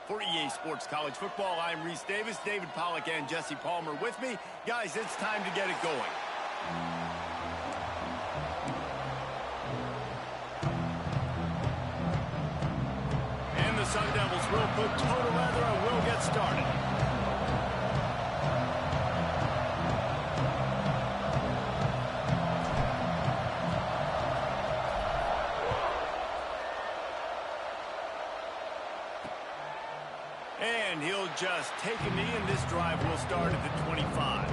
For EA Sports College Football, I'm Reese Davis, David Pollack, and Jesse Palmer with me. Guys, it's time to get it going. And the Sun Devils will put total leather and will get started. And he'll just take a knee, and this drive will start at the 25.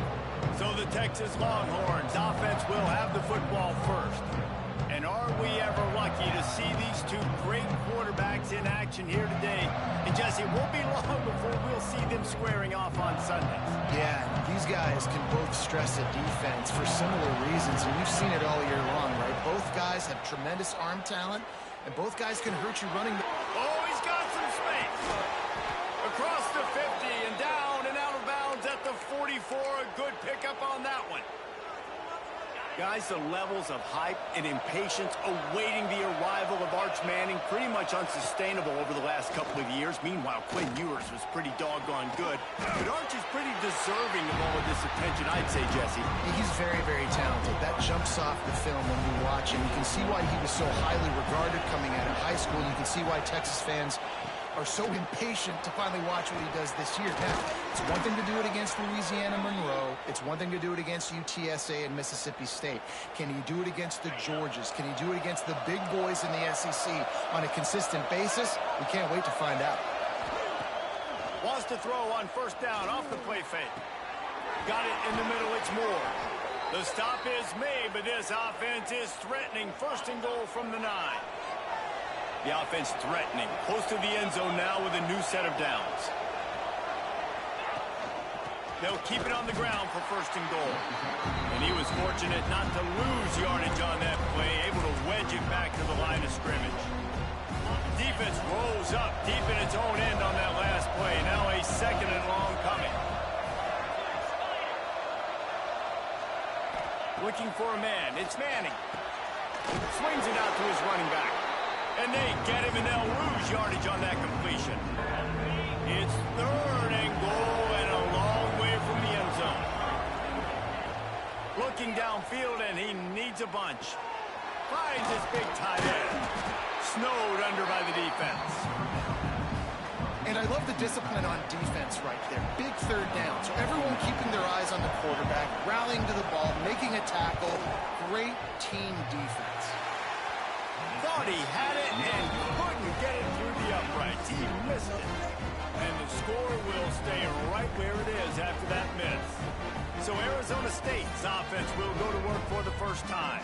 So the Texas Longhorns offense will have the football first. And are we ever lucky to see these two great quarterbacks in action here today? And Jesse, it won't be long before we'll see them squaring off on Sundays. Yeah, these guys can both stress a defense for similar reasons, and we've seen it all year long, right? Both guys have tremendous arm talent, and both guys can hurt you running the... Oh, he's got some space. Across the 50 and down and out of bounds at the 44. A good pickup on that one. Guys, the levels of hype and impatience awaiting the arrival of Arch Manning pretty much unsustainable over the last couple of years. Meanwhile, Quinn Ewers was pretty doggone good. But Arch is pretty deserving of all of this attention, I'd say, Jesse. He's very, very talented. That jumps off the film when you watch him. You can see why he was so highly regarded coming out of high school. You can see why Texas fans are so impatient to finally watch what he does this year. Now, it's one thing to do it against Louisiana Monroe. It's one thing to do it against UTSA and Mississippi State. Can he do it against the Georgias? Can he do it against the big boys in the SEC on a consistent basis? We can't wait to find out. Wants to throw on first down off the play fake. Got it in the middle, it's Moore. The stop is made, but this offense is threatening. First and goal from the 9. The offense threatening. Close to the end zone now with a new set of downs. They'll keep it on the ground for first and goal. And he was fortunate not to lose yardage on that play, able to wedge it back to the line of scrimmage. Defense rolls up deep in its own end on that last play. Now a second and long coming. Looking for a man. It's Manning. Swings it out to his running back. And they get him, and they'll lose yardage on that completion. It's third and goal and a long way from the end zone. Looking downfield, and he needs a bunch. Finds his big tight end. Snowed under by the defense. And I love the discipline on defense right there. Big third down. So everyone keeping their eyes on the quarterback, rallying to the ball, making a tackle. Great team defense. Thought he had it and couldn't get it through the uprights. He missed it. And the score will stay right where it is after that miss. So Arizona State's offense will go to work for the first time.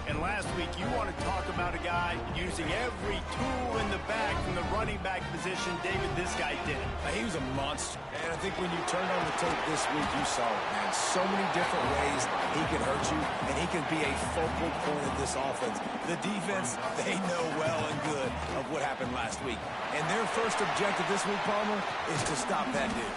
And last week, you want to talk about a guy using every tool in the bag from the running back position. David, this guy did it. He was a monster. And I think when you turned on the tape this week, you saw it, man. So many different ways he can hurt you, and he can be a focal point of this offense. The defense, they know well and good of what happened last week. And their first objective this week, Palmer, is to stop that dude.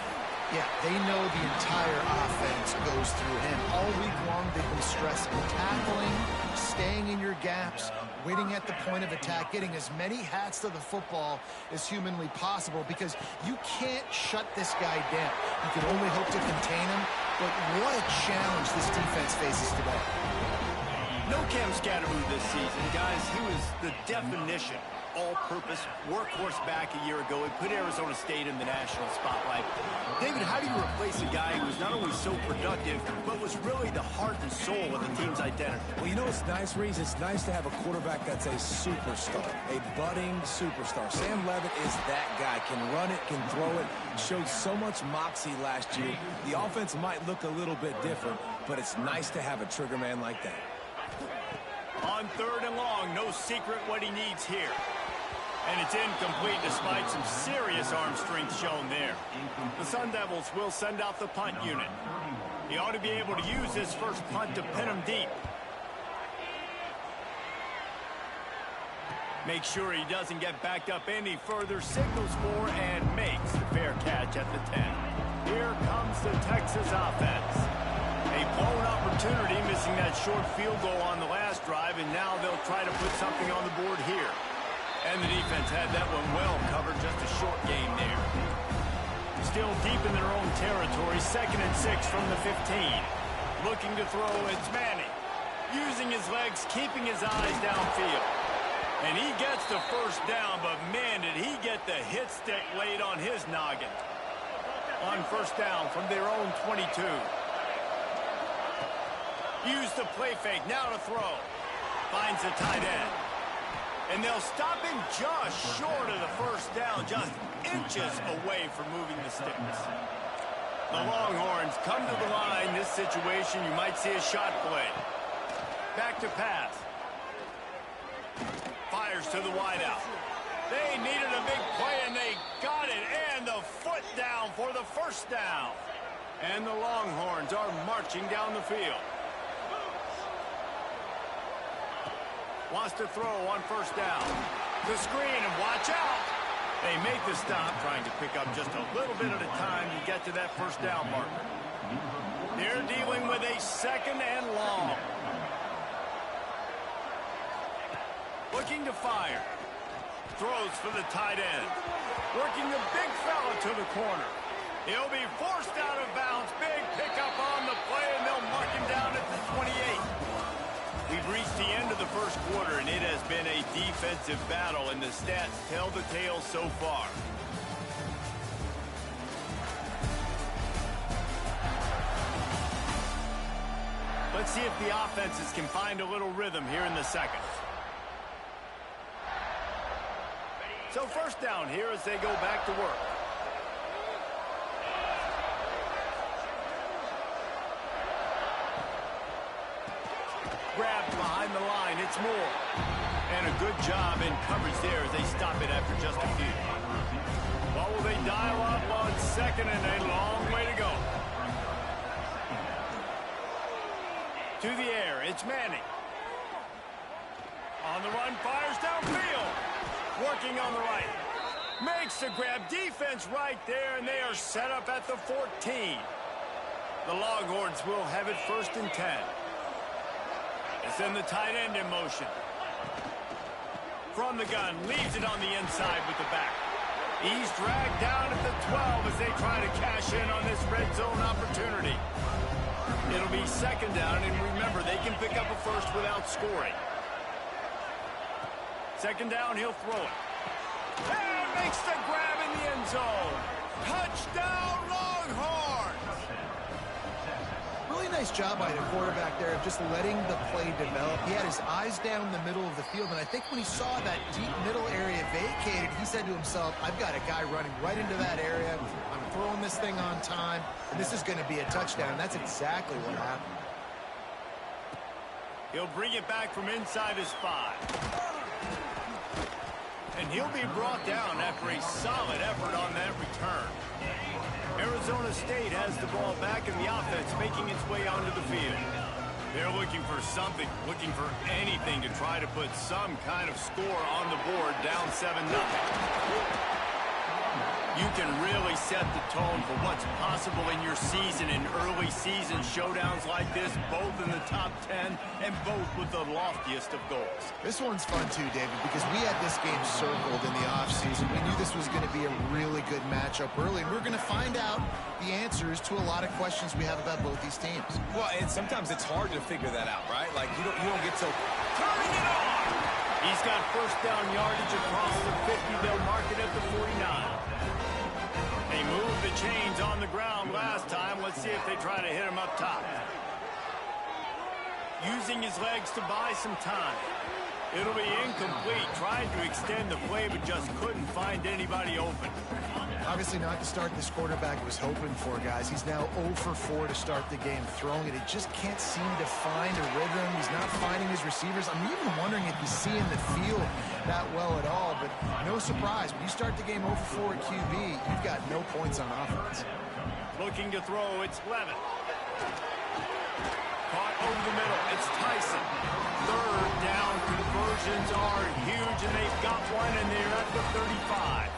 Yeah, they know the entire offense goes through him. All week long, they've been stressing tackling, staying in your gaps, waiting at the point of attack, getting as many hats to the football as humanly possible, because you can't shut this guy down. You can only hope to contain him, but what a challenge this defense faces today. No Cam Scatteroo this season, guys. He was the definition all-purpose workhorse back a year ago. He put Arizona State in the national spotlight. David, how do you replace a guy who was not only so productive, but was really the heart and soul of the team's identity? Well, you know what's nice, Reese? It's nice to have a quarterback that's a superstar, a budding superstar. Sam Levitt is that guy. Can run it, can throw it, showed so much moxie last year. The offense might look a little bit different, but it's nice to have a trigger man like that. On third and long, no secret what he needs here. And it's incomplete despite some serious arm strength shown there. The Sun Devils will send out the punt unit. He ought to be able to use this first punt to pin him deep. Make sure he doesn't get backed up any further, signals for and makes the fair catch at the 10. Here comes the Texas offense. A blown opportunity, missing that short field goal on the last drive, and now they'll try to put something on the board here. And the defense had that one well covered, just a short game there. still deep in their own territory. 2nd and 6 from the 15. Looking to throw, it's Manning. Using his legs, keeping his eyes downfield. And he gets the first down, but man, did he get the hit stick laid on his noggin. On 1st down from their own 22. Use the play fake, now to throw. Finds the tight end. And they'll stop him just short of the 1st down, just inches away from moving the sticks. The Longhorns come to the line. This situation, you might see a shot play. Back to pass. Fires to the wideout. They needed a big play, and they got it. And the foot down for the 1st down. And the Longhorns are marching down the field. Wants to throw on 1st down. The screen, and watch out. They make the stop, trying to pick up just a little bit at a time to get to that 1st down marker. They're dealing with a 2nd and long. Looking to fire. Throws for the tight end. Working the big fella to the corner. He'll be forced out of bounds. Big pickup on the play, and they'll mark him down at the 28. We've reached the end of the 1st quarter, and it has been a defensive battle, and the stats tell the tale so far. Let's see if the offenses can find a little rhythm here in the 2nd. So 1st down here as they go back to work. Grabbed behind the line, it's Moore. And a good job in coverage there as they stop it after just a few. Well, will they dial up on 2nd and a long way to go? To the air, it's Manning. On the run, fires downfield. Working on the right. Makes the grab. Defense right there, and they are set up at the 14. The Longhorns will have it 1st and 10. They send the tight end in motion. From the gun, leaves it on the inside with the back. He's dragged down at the 12 as they try to cash in on this red zone opportunity. It'll be 2nd down, and remember, they can pick up a 1st without scoring. 2nd down, he'll throw it. And makes the grab in the end zone. Touchdown, Longhorns! Really nice job by the quarterback there of just letting the play develop. He had his eyes down the middle of the field, and I think when he saw that deep middle area vacated, he said to himself, I've got a guy running right into that area. I'm throwing this thing on time, and this is going to be a touchdown. That's exactly what happened. He'll bring it back from inside his 5. And he'll be brought down after a solid effort on that return. Arizona State has the ball back, and the offense making its way onto the field. They're looking for something, looking for anything to try to put some kind of score on the board, down 7-0. You can really set the tone for what's possible in your season in early season showdowns like this, both in the top 10 and both with the loftiest of goals. This one's fun too, David, because we had this game circled in the offseason. We knew this was going to be a really good matchup early, and we're going to find out the answers to a lot of questions we have about both these teams. Well, and sometimes it's hard to figure that out, right? Like, you don't get to... Turning it on! He's got 1st down yardage across the 50. They'll mark it at the 49. They moved the chains on the ground last time. Let's see if they try to hit him up top. Using his legs to buy some time. It'll be incomplete. Tried to extend the play, but just couldn't find anybody open. Obviously not the start this quarterback was hoping for, guys. He's now 0 for 4 to start the game throwing it. He just can't seem to find a rhythm. He's not finding his receivers. I'm even wondering if he's seeing the field that well at all, but no surprise. When you start the game 0 for 4 at QB, you've got no points on offense. Looking to throw, it's Levin. Caught over the middle, it's Tyson. 3rd down conversions are huge, and they've got one, and they're at the 35.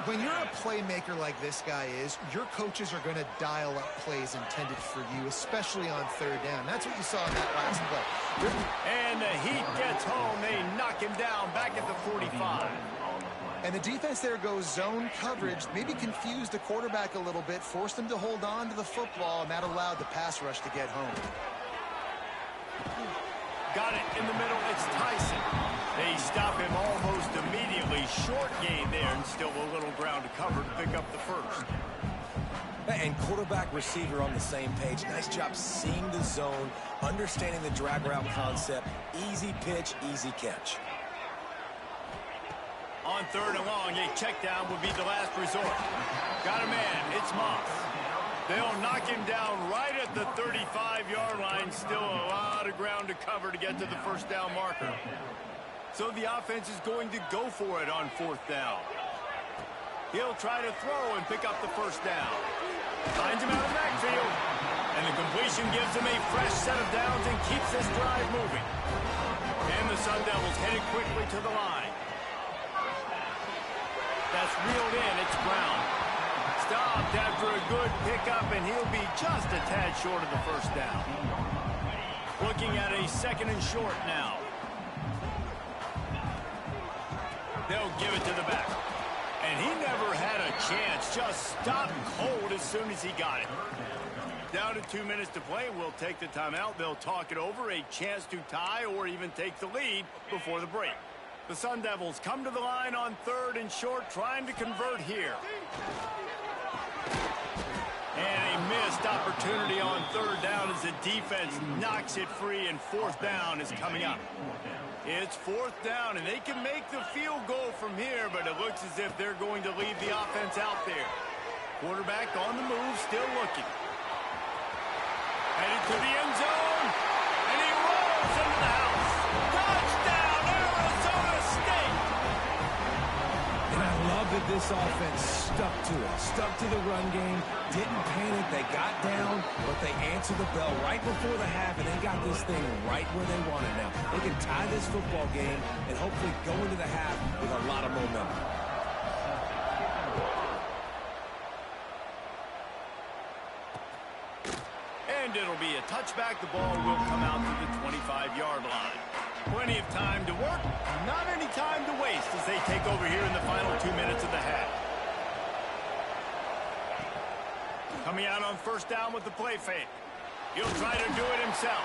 When you're a playmaker like this guy is, your coaches are going to dial up plays intended for you, especially on 3rd down. That's what you saw in that last play. And the Heat gets home. They knock him down back at the 45. And the defense there goes zone coverage, maybe confused the quarterback a little bit, forced him to hold on to the football, and that allowed the pass rush to get home. Got it in the middle. It's Tyson. They stop him almost immediately. Short gain there, and still a little ground to cover to pick up the first. And quarterback receiver on the same page. Nice job seeing the zone, understanding the drag route concept. Easy pitch, easy catch. On third and long, a check down would be the last resort. Got a man. It's Moss. They'll knock him down right at the 35-yard line. Still a lot of ground to cover to get to the first down marker. So the offense is going to go for it on fourth down. He'll try to throw and pick up the first down. Finds him out of the backfield. And the completion gives him a fresh set of downs and keeps this drive moving. And the Sun Devils headed quickly to the line. That's reeled in. It's Brown. Stopped after a good pickup, and he'll be just a tad short of the first down. Looking at a second and short now. They'll give it to the back. And he never had a chance. Just stopped cold as soon as he got it. Down to 2 minutes to play. We'll take the timeout. They'll talk it over. A chance to tie or even take the lead before the break. The Sun Devils come to the line on third and short, trying to convert here. And a missed opportunity on third down as the defense knocks it free, and fourth down is coming up. It's fourth down, and they can make the field goal from here, but it looks as if they're going to leave the offense out there. Quarterback on the move, still looking. Headed to the end zone, and he rolls into the house. Touchdown, Arizona State! And I love that this offense stuck to it. Stuck to the run game, didn't panic. They got down, but they answered the bell right before the half, and they got this thing right where they want it now. They can tie this football game and hopefully go into the half with a lot of momentum. And it'll be a touchback. The ball will come out to the 25-yard line. Plenty of time to work, not any time to waste as they take over here in the final 2 minutes of the half. Coming out on first down with the play fake. He'll try to do it himself.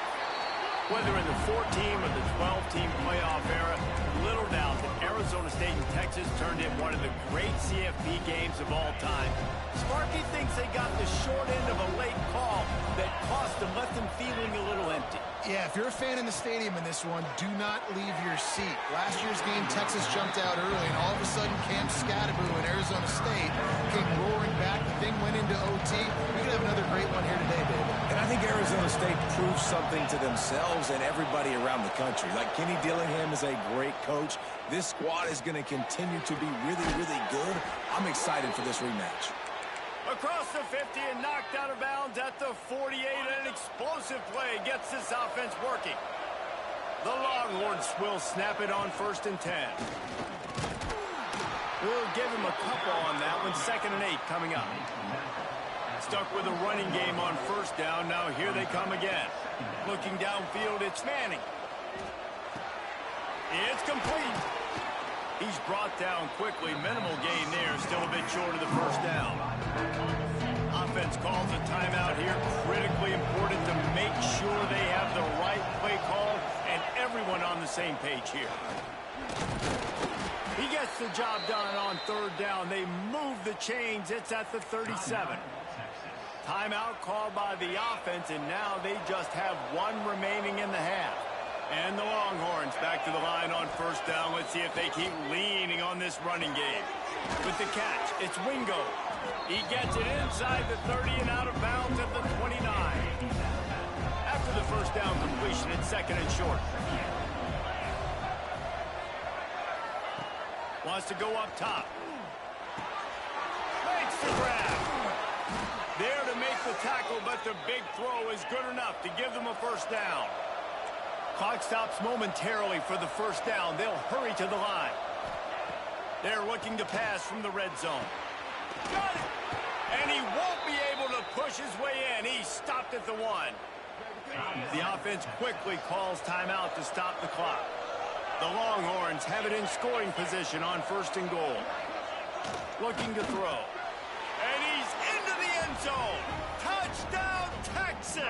Whether in the 4-team or the 12-team playoff era, little doubt that Arizona State and Texas turned in one of the great CFP games of all time. Sparky thinks they got the short end of a late call that cost them, left them feeling a little empty. Yeah, if you're a fan in the stadium in this one, do not leave your seat. Last year's game, Texas jumped out early, and all of a sudden, Camp Scatterboo in Arizona State came roaring back. The thing went into OT. We could have another great one here today, baby. And I think Arizona State proved something to themselves and everybody around the country. Like Kenny Dillingham is a great coach. This squad is going to continue to be really, really good. I'm excited for this rematch. Across the 50 and knocked out of bounds at the 48. An explosive play gets this offense working. The Longhorns will snap it on 1st and 10. We'll give him a couple on that one. 2nd and 8 coming up. Stuck with a running game on first down. Now here they come again. Looking downfield, it's Manning. It's complete. He's brought down quickly. Minimal gain there. Still a bit short of the first down. Offense calls a timeout here. Critically important to make sure they have the right play call and everyone on the same page here. He gets the job done on third down. They move the chains. It's at the 37. Timeout called by the offense, and now they just have one remaining in the half. And the Longhorns back to the line on first down. Let's see if they keep leaning on this running game. With the catch, it's Wingo. He gets it inside the 30 and out of bounds at the 29. After the first down completion, it's 2nd and short. Wants to go up top. Makes the grab. There to make the tackle, but the big throw is good enough to give them a first down. Clock stops momentarily for the first down. They'll hurry to the line. They're looking to pass from the red zone. Got it! And he won't be able to push his way in. He stopped at the 1. The offense quickly calls timeout to stop the clock. The Longhorns have it in scoring position on 1st and goal. Looking to throw. And he's into the end zone. Touchdown, Texas!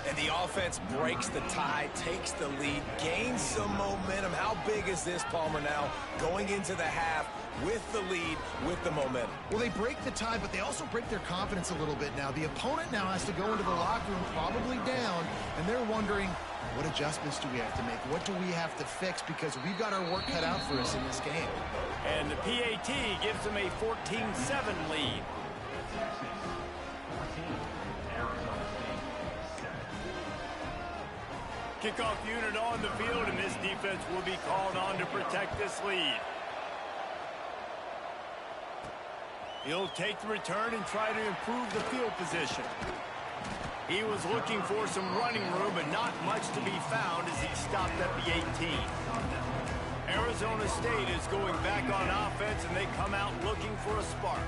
And the offense breaks the tie, takes the lead, gains some momentum. How big is this, Palmer, now going into the half with the lead, with the momentum? Well, they break the tie, but they also break their confidence a little bit now. The opponent now has to go into the locker room probably down, and they're wondering, what adjustments do we have to make? What do we have to fix? Because we've got our work cut out for us in this game. And the PAT gives them a 14-7 lead. Kickoff unit on the field, and this defense will be called on to protect this lead. He'll take the return and try to improve the field position. He was looking for some running room, but not much to be found as he stopped at the 18. Arizona State is going back on offense, and they come out looking for a spark.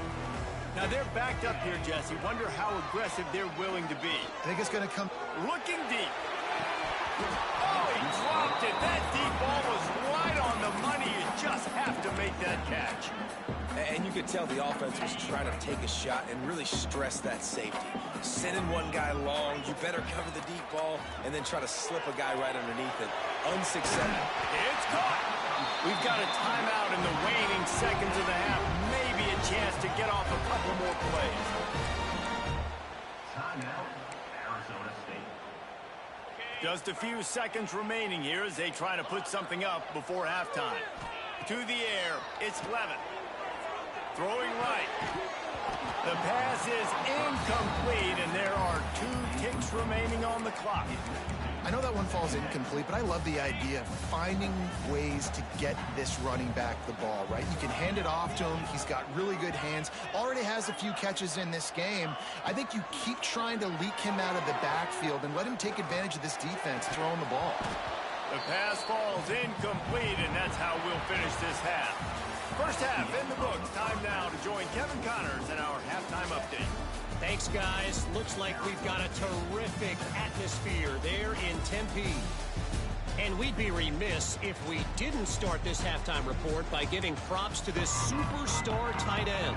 Now they're backed up here, Jesse. Wonder how aggressive they're willing to be. I think it's going to come. Looking deep. Oh, he dropped it. That deep ball was right on the money. You just have to make that catch. And you could tell the offense was trying to take a shot and really stress that safety. Sending one guy long, you better cover the deep ball, and then try to slip a guy right underneath it. Unsuccessful. It's caught. We've got a timeout in the waning seconds of the half. Maybe a chance to get off a couple more plays. Timeout, Arizona State. Just a few seconds remaining here as they try to put something up before halftime. To the air, it's Levin. Throwing right. The pass is incomplete, and there are 2 ticks remaining on the clock. I know that one falls incomplete, but I love the idea of finding ways to get this running back the ball, right? You can hand it off to him. He's got really good hands. Already has a few catches in this game. I think you keep trying to leak him out of the backfield and let him take advantage of this defense throwing the ball. The pass falls incomplete, and that's how we'll finish this half. First half in the books. Time now to join Kevin Connors in our halftime update. Thanks, guys. Looks like we've got a terrific atmosphere there in Tempe. And we'd be remiss if we didn't start this halftime report by giving props to this superstar tight end.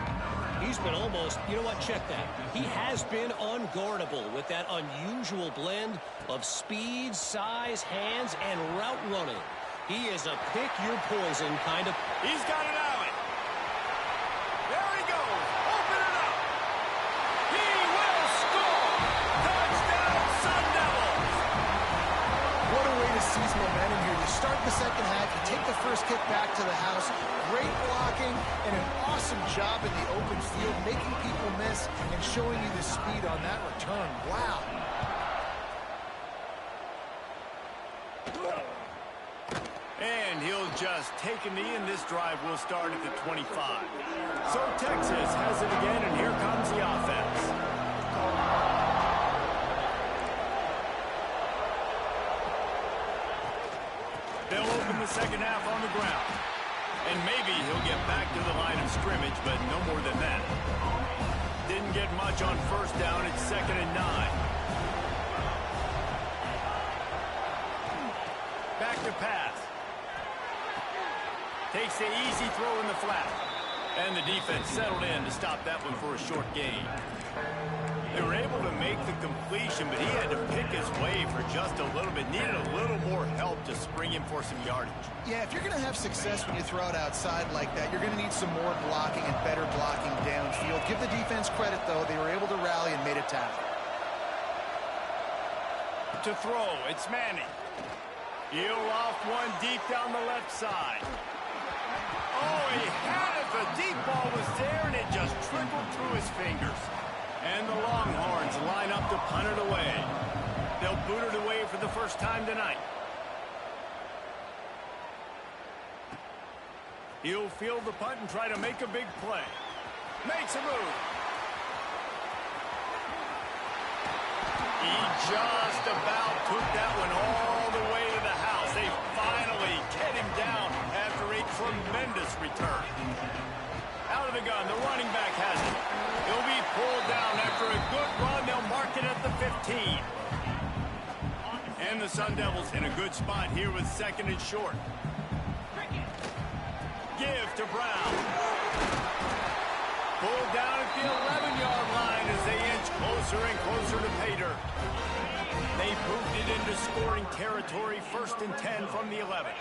He's been almost, you know what, check that. He has been unguardable with that unusual blend of speed, size, hands, and route running. He is a pick-your-poison kind of... He's got an alley. There he goes. Open it up. He will score. Touchdown, Sun Devils. What a way to seize momentum here. You start the second half, you take the first kick back to the house. Great blocking and an awesome job in the open field, making people miss and showing you the speed on that return. Wow. And he'll just take a knee, and this drive will start at the 25. So Texas has it again, and here comes the offense. They'll open the second half on the ground. And maybe he'll get back to the line of scrimmage, but no more than that. Didn't get much on first down. It's 2nd and 9. Back to pass. Takes the easy throw in the flat. And the defense settled in to stop that one for a short gain. They were able to make the completion, but he had to pick his way for just a little bit. Needed a little more help to spring him for some yardage. Yeah, if you're going to have success when you throw it outside like that, you're going to need some more blocking and better blocking downfield. Give the defense credit, though. They were able to rally and made a tackle. To throw, it's Manning. He'll off one deep down the left side. Oh, he had it. The deep ball was there, and it just trickled through his fingers. And the Longhorns line up to punt it away. They'll boot it away for the first time tonight. He'll field the punt and try to make a big play. Makes a move. He just about took that one all the way to the house. They finally get him down after a tremendous return. Out of the gun, the running back has it. He'll be pulled down after a good run. They'll mark it at the 15. And And the Sun Devils in a good spot here with second and short. Give to Brown. Pulled down at the 11-yard line as they inch closer and closer to pay dirt. They moved it into scoring territory, 1st and 10 from the 11.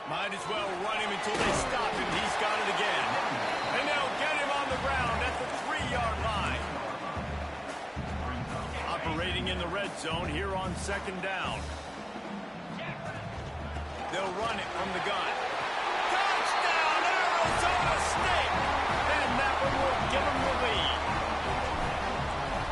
Might as well run him until they stop him. He's got it again. And they'll get him on the ground at the 3-yard line. Operating in the red zone here on 2nd down. They'll run it from the gun. Touchdown, Arizona State! And that one will give them the lead.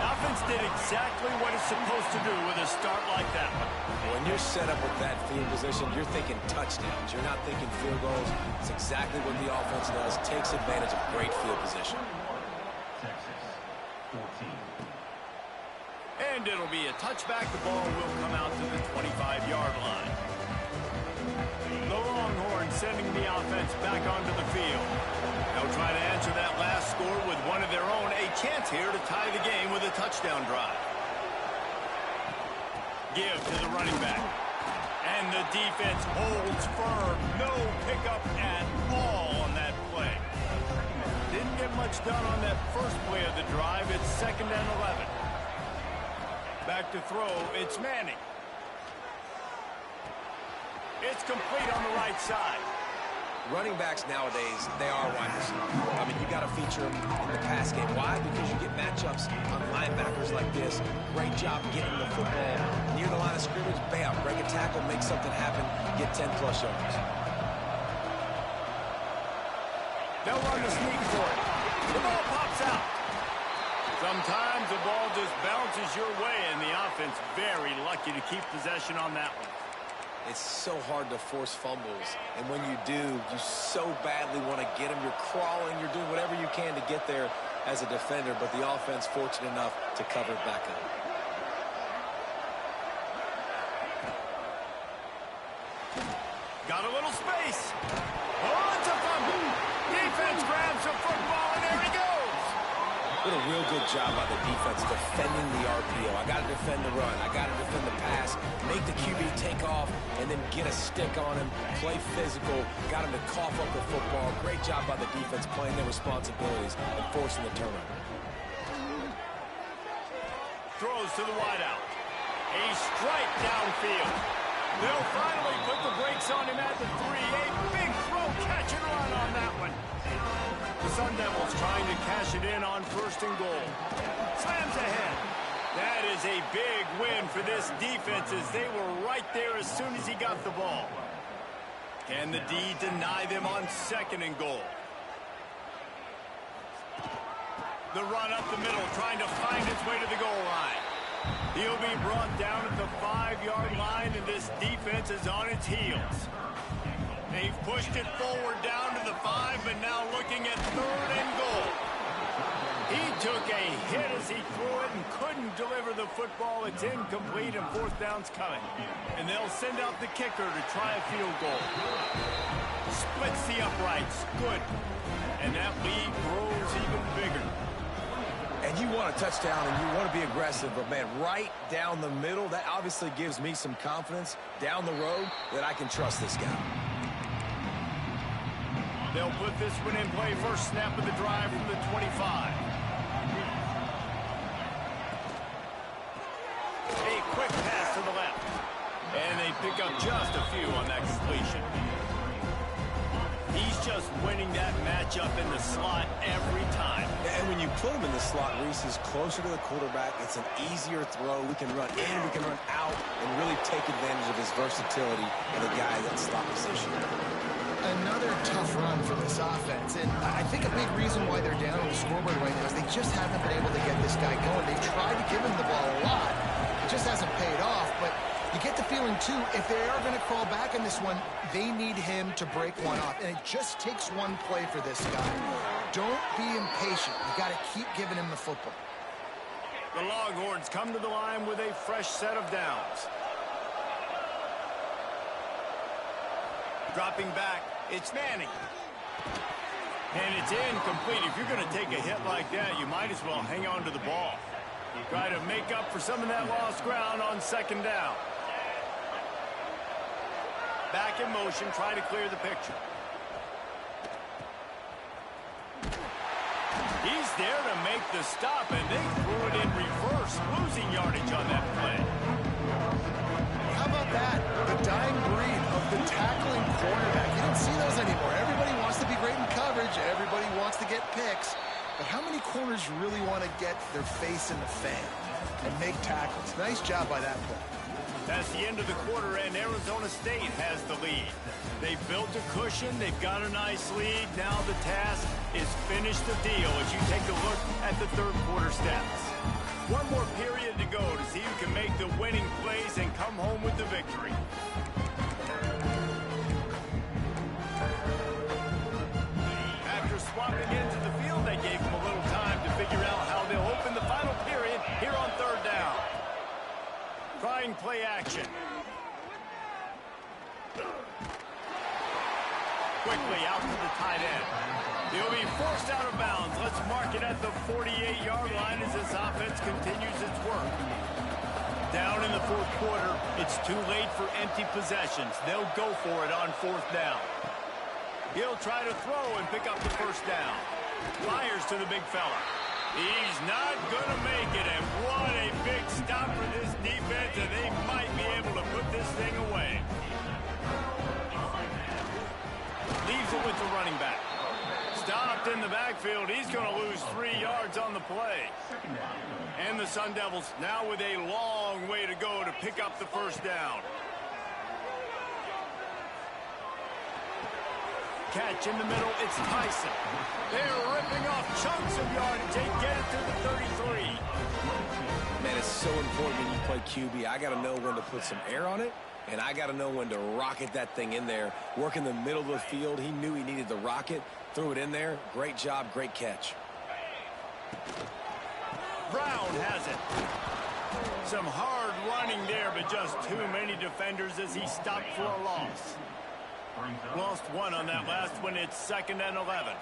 Offense did exactly what it's supposed to do with a start like that one. When you're set up with that field position, you're thinking touchdowns. You're not thinking field goals. It's exactly what the offense does. Takes advantage of great field position. Texas, 14. And it'll be a touchback. The ball will come out to the 25-yard line. The Longhorns sending the offense back onto the field. They'll try to answer that last score with one of their own. A chance here to tie the game with a touchdown drive. Give to the running back. And the defense holds firm. No pickup at all on that play. Didn't get much done on that first play of the drive. It's 2nd and 11. Back to throw. It's Manning. It's complete on the right side. Running backs nowadays, they are wide receivers. I mean, you got to feature them in the pass game. Why? Because you get matchups on linebackers like this. Great job getting the football near the line of scrimmage. Bam, break a tackle, make something happen, get 10-plus yards. They'll run the sneak for it. The ball pops out. Sometimes the ball just bounces your way, and the offense very lucky to keep possession on that one. It's so hard to force fumbles, and when you do, you so badly want to get them. You're crawling, you're doing whatever you can to get there as a defender, but the offense fortunate enough to cover it back up. Got a little space. Oh, it's a fumble. Defense grabs the football, and there he goes. Did a real good job by the defense defending the RPO. I got to defend the run. I got to defend the pass. Make the QB take off and then get a stick on him. Play physical. Got him to cough up the football. Great job by the defense playing their responsibilities and forcing the turnover. Throws to the wideout. A strike downfield. They'll finally put the brakes on him at the 3. A big throw, catch and run on that one. The Sun Devils trying to cash it in on 1st and goal. Slams ahead. That is a big win for this defense as they were right there as soon as he got the ball. Can the D deny them on 2nd and goal? The run up the middle, trying to find its way to the goal line. He'll be brought down at the 5-yard line, and this defense is on its heels. They've pushed it forward down to the 5, but now looking at 3rd and goal. He took a hit as he threw it and couldn't deliver the football. It's incomplete, and 4th down's coming. And they'll send out the kicker to try a field goal. Splits the uprights. Good. And that lead grows even bigger. And you want a touchdown and you want to be aggressive, but man, right down the middle, that obviously gives me some confidence down the road that I can trust this guy. They'll put this one in play. First snap of the drive from the 25. A quick pass to the left. And they pick up just a few on that completion. He's just winning that matchup in the slot every time. And when you put him in the slot, Reese is closer to the quarterback. It's an easier throw. We can run in, we can run out, and really take advantage of his versatility and the guy in slot position. Another tough run for this offense, and I think a big reason why they're down on the scoreboard right now is they just haven't been able to get this guy going. They've tried to give him the ball a lot. It just hasn't paid off, but you get the feeling, too, if they are going to crawl back in this one, they need him to break one off, and it just takes one play for this guy. Don't be impatient. You got to keep giving him the football. The Longhorns come to the line with a fresh set of downs. Dropping back, it's Manning. And it's incomplete. If you're going to take a hit like that, you might as well hang on to the ball. Try to make up for some of that lost ground on 2nd down. Back in motion, trying to clear the picture. He's there to make the stop, and they threw it in reverse, losing yardage on that play. How about that? The dying breed of the tackling quarterback. You don't see those anymore. Everybody wants to be great in coverage. Everybody wants to get picks. But how many corners really want to get their face in the fan and make tackles? Nice job by that play. That's the end of the quarter, and Arizona State has the lead. They've built a cushion. They've got a nice lead. Now the task is finish the deal as you take a look at the third quarter stats. One more period to go to see who can make the winning plays and come home with the victory. After swapping into the field, they gave them a little time to figure out how they'll open the final period here on third down. Trying play action. Quickly out to the tight end. He'll be forced out of bounds. Let's mark it at the 48-yard line as this offense continues its work. Down in the fourth quarter, it's too late for empty possessions. They'll go for it on fourth down. He'll try to throw and pick up the first down. Fires to the big fella. He's not going to make it, and what a big stop for this defense, and they might be able to put this thing away. Leaves it with the running back. Stopped in the backfield. He's going to lose 3 yards on the play. And the Sun Devils now with a long way to go to pick up the first down. Catch in the middle, it's Tyson. They're ripping off chunks of yardage. They get it to the 33. Man, it's so important when you play QB. I got to know when to put some air on it, and I got to know when to rocket that thing in there. Work in the middle of the field. He knew he needed the rocket. Threw it in there. Great job, great catch. Brown has it. Some hard running there, but just too many defenders as he stopped for a loss. Lost one on that last one. It's 2nd and 11.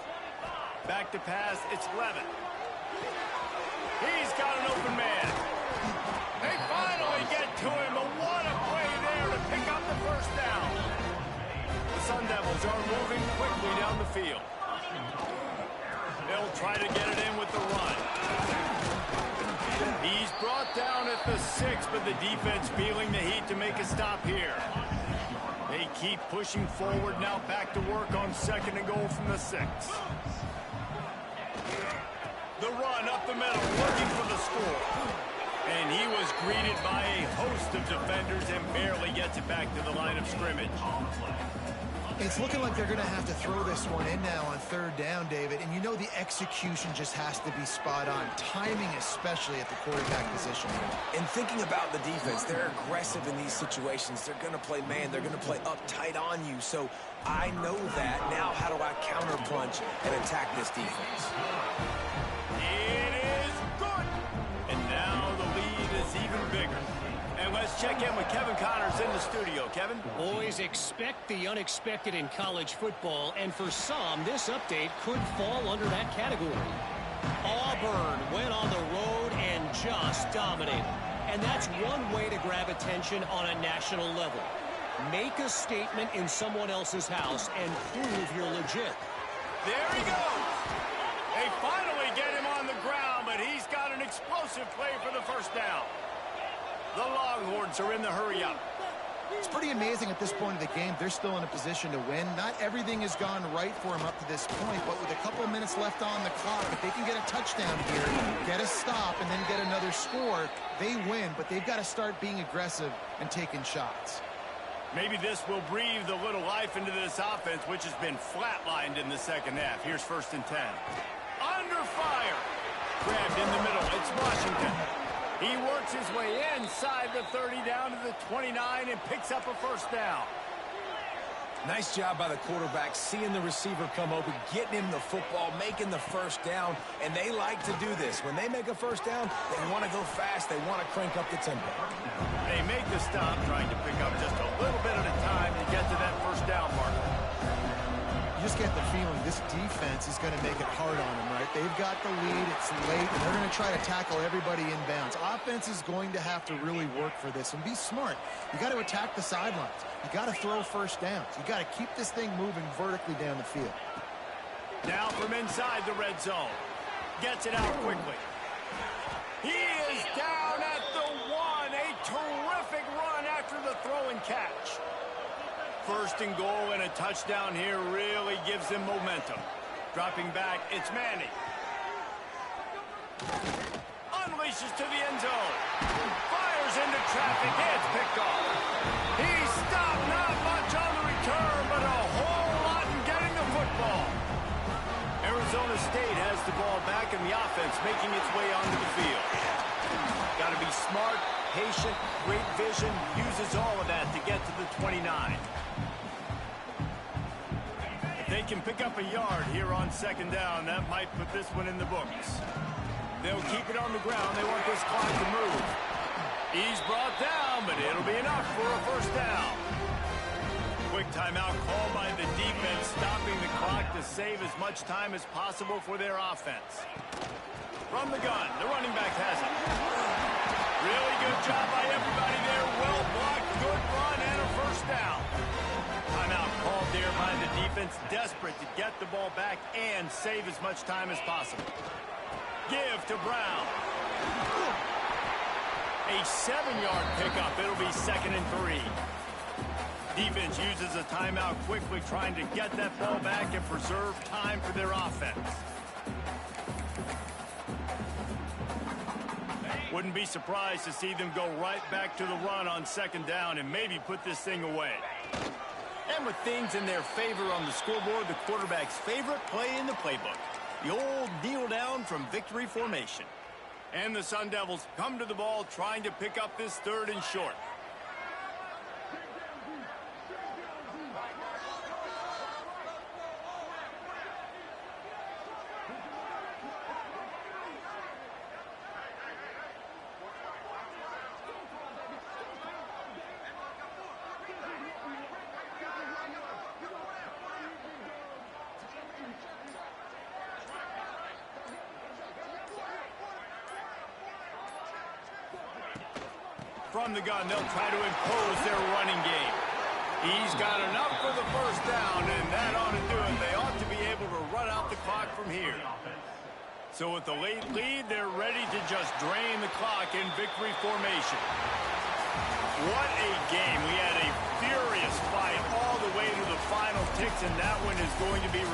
Back to pass. It's Levin. He's got an open man. They finally get to him. But what a play there to pick up the first down. The Sun Devils are moving quickly down the field. They'll try to get it in with the run. He's brought down at the 6, but the defense feeling the heat to make a stop here. They keep pushing forward, now back to work on 2nd and goal from the 6. The run up the middle, looking for the score. And he was greeted by a host of defenders and barely gets it back to the line of scrimmage. It's looking like they're going to have to throw this one in now on third down, David. And you know the execution just has to be spot on. Timing especially at the quarterback position. And thinking about the defense, they're aggressive in these situations. They're going to play man. They're going to play uptight on you. So I know that. Now how do I counterpunch and attack this defense? It is good. And now the lead is even bigger. And let's check in with Kevin Connors in the studio. Kevin? Boys, expect the unexpected in college football, and for some, this update could fall under that category. Auburn went on the road and just dominated. And that's one way to grab attention on a national level. Make a statement in someone else's house and prove you're legit. There he goes. They finally get him on the ground, but he's got an explosive play for the first down. The Longhorns are in the hurry-up. It's pretty amazing at this point of the game. They're still in a position to win. Not everything has gone right for them up to this point, but with a couple of minutes left on the clock, if they can get a touchdown here, get a stop, and then get another score, they win. But they've got to start being aggressive and taking shots. Maybe this will breathe a little life into this offense, which has been flatlined in the second half. Here's 1st and 10. Under fire. Grabbed in the middle. It's Washington. He works his way inside the 30 down to the 29 and picks up a first down. Nice job by the quarterback, seeing the receiver come open, getting him the football, making the first down, and they like to do this. When they make a first down, they want to go fast. They want to crank up the tempo. They make the stop, trying to pick up just a little bit at a time to get to that first down marker. You just get the feeling this defense is going to make it hard on them, right? They've got the lead, it's late, and they're going to try to tackle everybody inbounds. Offense is going to have to really work for this and be smart. You got to attack the sidelines. You got to throw first downs. You got to keep this thing moving vertically down the field. Now from inside the red zone. Gets it out quickly. He is down at the 1. A terrific run after the throw and catch. First and goal and a touchdown here really gives them momentum. Dropping back, it's Manning. Unleashes to the end zone. Fires into traffic. It's picked off. He stopped, not much on the return, but a whole lot in getting the football. Arizona State has the ball back in the offense, making its way onto the field. Got to be smart, patient, great vision, uses all of that to get to the 29. They can pick up a yard here on second down. That might put this one in the books. They'll keep it on the ground. They want this clock to move. He's brought down, but it'll be enough for a first down. Quick timeout call by the defense, stopping the clock to save as much time as possible for their offense. From the gun, the running back has it. Really good job by everybody there. Well blocked, good run, and a first down. Timeout called there by the defense, desperate to get the ball back and save as much time as possible. Give to Brown. A 7-yard pickup. It'll be 2nd and 3. Defense uses a timeout quickly, trying to get that ball back and preserve time for their offense. Wouldn't be surprised to see them go right back to the run on second down and maybe put this thing away. And with things in their favor on the scoreboard, the quarterback's favorite play in the playbook, the old kneel down from victory formation. And the Sun Devils come to the ball trying to pick up this 3rd and short. From the gun, they'll try to impose their running game. He's got enough for the first down, and that ought to do it. They ought to be able to run out the clock from here. So with the late lead, they're ready to just drain the clock in victory formation. What a game. We had a furious fight all the way to the final ticks, and that one is going to be